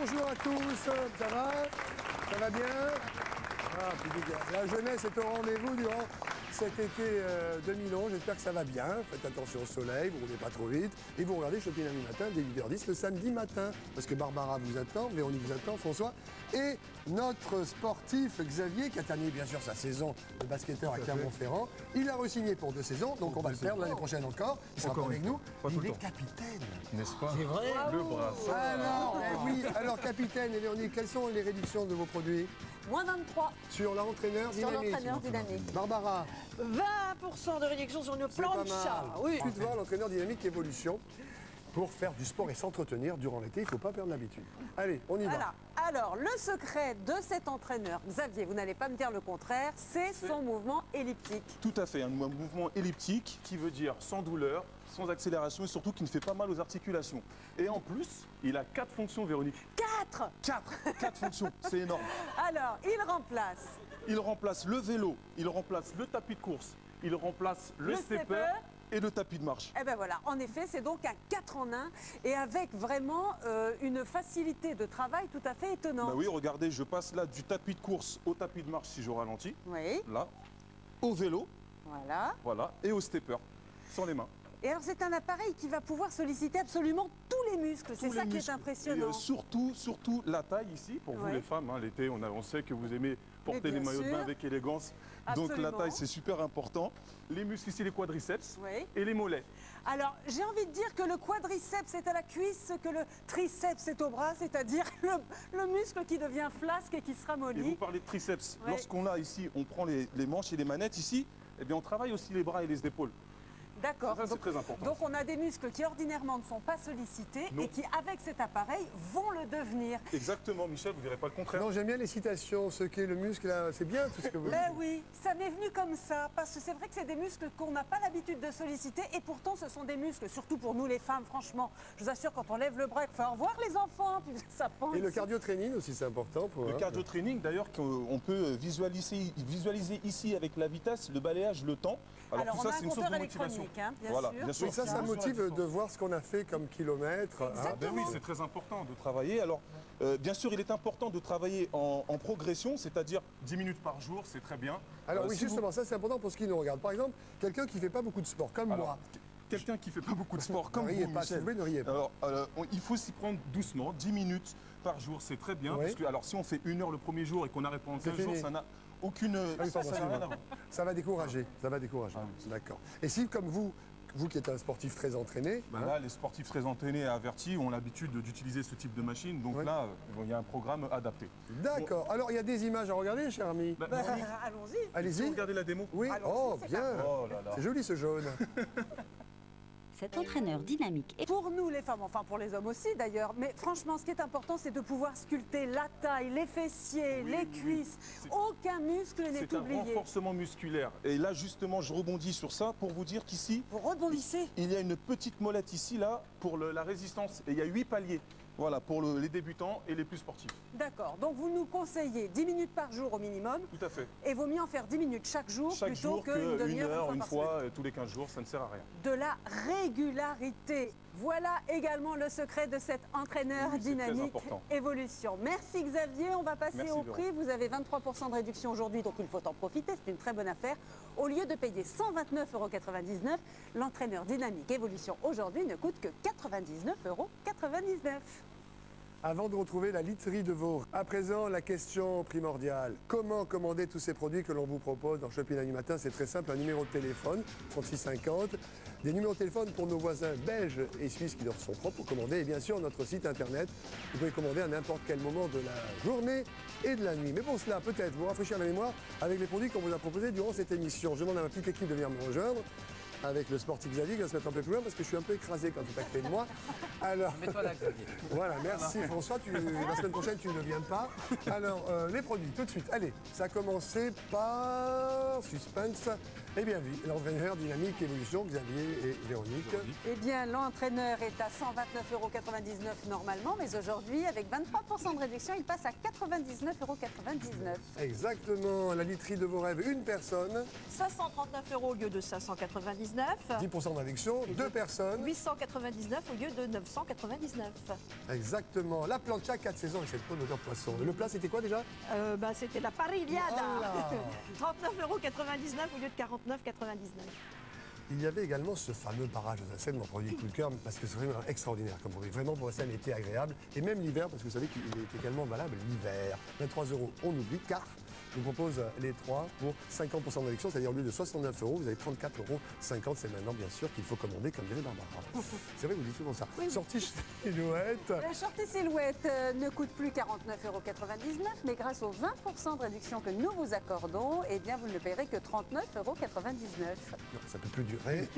bonjour à tous, ça va? Ça va bien? Ah, la jeunesse est au rendez-vous durant cet été 2011, j'espère que ça va bien. Faites attention au soleil, vous ne roulez pas trop vite. Et vous regardez Shopping Lundi Matin dès 8h10 le samedi matin. Parce que Barbara vous attend, Véronique vous attend, François. Et notre sportif Xavier, qui a terminé bien sûr sa saison de basketteur à Clermont-Ferrand. Il a re-signé pour 2 saisons, donc on va le perdre l'année prochaine encore. Il sera encore avec nous. Il est capitaine. N'est-ce pas? C'est vrai? Le brassard. Alors, oui, alors capitaine et Véronique, quelles sont les réductions de vos produits? Moins 23 sur l'entraîneur dynamique. Sur l'entraîneur dynamique. Barbara. 20% de réduction sur une plancha. Oui. Tu dois voir l'entraîneur dynamique évolution. Pour faire du sport et s'entretenir durant l'été, il ne faut pas perdre l'habitude. Allez, on y va. Alors, le secret de cet entraîneur, Xavier, vous n'allez pas me dire le contraire, c'est son mouvement elliptique. Tout à fait, un mouvement elliptique qui veut dire sans douleur, sans accélération et surtout qui ne fait pas mal aux articulations. Et en plus, il a 4 fonctions, Véronique. 4 fonctions, c'est énorme. Alors, Il remplace le vélo, il remplace le tapis de course, il remplace le stepper et le tapis de marche. Eh bien voilà, en effet, c'est donc un 4 en 1 et avec vraiment une facilité de travail tout à fait étonnante. Bah oui, regardez, je passe là du tapis de course au tapis de marche si je ralentis. Oui. Là, au vélo. Voilà. Et au stepper, sans les mains. Et alors c'est un appareil qui va pouvoir solliciter absolument tous les muscles, c'est ça qui est impressionnant. Et surtout la taille ici, pour vous les femmes, hein, l'été on sait que vous aimez porter les maillots de bain avec élégance. Absolument. Donc la taille c'est super important. Les muscles ici, les quadriceps et les mollets. Alors j'ai envie de dire que le quadriceps est à la cuisse, ce que le triceps est au bras, c'est-à-dire le muscle qui devient flasque et qui se ramollit. Et vous parlez de triceps, lorsqu'on a ici, on prend les manches et les manettes ici, eh bien on travaille aussi les bras et les épaules. D'accord. Ça, c'est très important. Donc on a des muscles qui ordinairement ne sont pas sollicités et qui, avec cet appareil, vont le devenir. Exactement, Michel, vous ne direz pas le contraire. Non, j'aime bien les citations, ce qu'est le muscle, là, c'est bien tout ce que vous dites. Ben oui, ça m'est venu comme ça, parce que c'est vrai que c'est des muscles qu'on n'a pas l'habitude de solliciter et pourtant ce sont des muscles, surtout pour nous les femmes, franchement. Je vous assure, quand on lève le bras, il faut revoir les enfants, puis ça pend. Et le cardio-training aussi, c'est important pour... Le cardio-training, d'ailleurs, qu'on peut visualiser ici avec la vitesse, le balayage, le temps. Alors tout ça, c'est une source de motivation. Hein, bien sûr. Oui, ça motive de voir ce qu'on a fait comme kilomètre. Ben oui, c'est très important de travailler. Alors, bien sûr, il est important de travailler en progression, c'est-à-dire 10 minutes par jour, c'est très bien. Alors oui, justement, ça c'est important pour ceux qui nous regardent. Par exemple, quelqu'un qui ne fait pas beaucoup de sport, comme moi. Quelqu'un qui ne fait pas beaucoup de sport, comme vous, Michel. Ne riez pas. Alors, il faut s'y prendre doucement, 10 minutes par jour, c'est très bien. Parce que, alors, si on fait 1 heure le premier jour et qu'on arrête pendant 15 jours, ça n'a aucune... Ça va décourager, D'accord. Et si, comme vous qui êtes un sportif très entraîné... Là, les sportifs très entraînés et avertis ont l'habitude d'utiliser ce type de machine. Donc là, il y a un programme adapté. D'accord. Alors, il y a des images à regarder, cher ami. Allons-y. Allez-y. Regardez la démo. Oui. Oh, bien. C'est joli, ce jaune. Cet entraîneur dynamique est pour nous les femmes, enfin pour les hommes aussi d'ailleurs, mais franchement ce qui est important c'est de pouvoir sculpter la taille, les fessiers, les cuisses, aucun muscle n'est oublié. C'est un renforcement musculaire. Et là justement je rebondis sur ça pour vous dire qu'ici, vous rebondissez. Il y a une petite molette ici là pour la résistance et il y a 8 paliers. Voilà, pour les débutants et les plus sportifs. D'accord, donc vous nous conseillez 10 minutes par jour au minimum. Tout à fait. Et vaut mieux en faire 10 minutes chaque jour plutôt qu'une demi-heure, une fois tous les 15 jours, ça ne sert à rien. De la régularité. Voilà également le secret de cet entraîneur dynamique évolution. Merci Xavier, on va passer au prix. Vous avez 23% de réduction aujourd'hui, donc il faut en profiter, c'est une très bonne affaire. Au lieu de payer 129,99 €, l'entraîneur dynamique évolution aujourd'hui ne coûte que 99,99 €. Avant de retrouver la literie de Vaud, à présent la question primordiale. Comment commander tous ces produits que l'on vous propose dans Shopping Lundi Matin? C'est très simple, un numéro de téléphone, 3650, des numéros de téléphone pour nos voisins belges et suisses qui leur sont propres pour commander, et bien sûr notre site internet. Vous pouvez commander à n'importe quel moment de la journée et de la nuit. Mais pour cela, peut-être vous rafraîchir la mémoire avec les produits qu'on vous a proposés durant cette émission. Je demande à ma petite équipe de venir me rejoindre. Avec le sportif Xavier qui va se mettre un peu plus loin parce que je suis un peu écrasé quand tu es à côté de moi. Alors, mets-toi là, Xavier. Voilà, merci François. La semaine prochaine, tu ne viens pas. Alors, les produits, tout de suite. Allez, ça a commencé par suspense. Eh bien oui, l'entraîneur Dynamique Évolution, Xavier et Véronique. Eh bien, l'entraîneur est à 129,99 € normalement, mais aujourd'hui, avec 23% de réduction, il passe à 99,99 €. Exactement, la literie de vos rêves, une personne. 539 € au lieu de 599. 10% de réduction, deux personnes. 899 au lieu de 999. Exactement, la plancha 4 saisons avec cette bonne odeur de poisson. Le plat, c'était quoi déjà? C'était la pariliada. Oh 39,99 € au lieu de 49,99 €. Il y avait également ce fameux barrage de Vincennes, mon produit coup de cœur, parce que c'est vraiment extraordinaire comme produit. Vraiment pour passer un été agréable. Et même l'hiver, parce que vous savez qu'il est également valable l'hiver. 23 €, on oublie, car je vous propose les trois pour 50% de réduction, c'est-à-dire au lieu de 69 €, vous avez 34,50 €. C'est maintenant, bien sûr, qu'il faut commander, comme dirait Barbara. C'est vrai, vous dites souvent ça. Oui. Sortie Silhouette. La shorty silhouette ne coûte plus 49,99 €, mais grâce aux 20% de réduction que nous vous accordons, eh bien, vous ne le paierez que 39,99 €. Non, ça ne peut plus durer.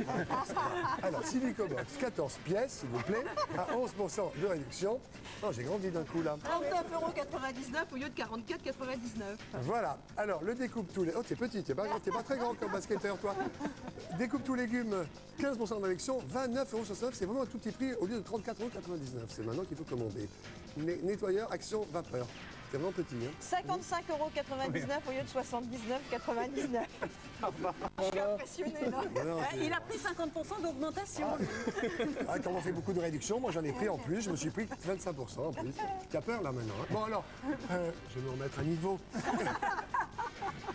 Alors, Silicobox, 14 pièces, s'il vous plaît, à 11% de réduction. Oh, j'ai grandi d'un coup, là. 39,99 € au lieu de 44,99 €. Voilà. Alors, le découpe tous les... Oh, t'es petit, t'es pas très grand comme basketteur, toi. Découpe tous légumes, 15% de réduction, 29,69 €. C'est vraiment un tout petit prix au lieu de 34,99 €. C'est maintenant qu'il faut commander. Nettoyeur, action, vapeur. C'est vraiment petit. Hein. 55,99 € au lieu de 79,99 €. Je suis impressionnée là. Non, Il a pris 50% d'augmentation. Ah, comme on fait beaucoup de réduction, moi j'en ai pris en plus, je me suis pris 25% en plus. Tu as peur là maintenant. Hein. Bon alors, je vais me remettre à niveau.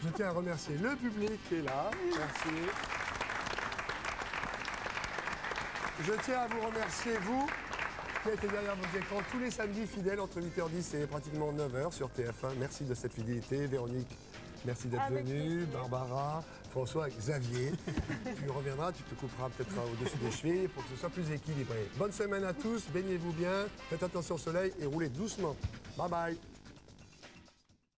Je tiens à remercier le public qui est là. Merci. Je tiens à vous remercier, vous, qui êtes derrière vos écrans tous les samedis fidèles entre 8h10 et pratiquement 9h sur TF1. Merci de cette fidélité. Véronique, merci d'être venue. Barbara, François, Xavier. Tu reviendras, tu te couperas peut-être au-dessus des chevilles pour que ce soit plus équilibré. Bonne semaine à tous, baignez-vous bien, faites attention au soleil et roulez doucement. Bye bye.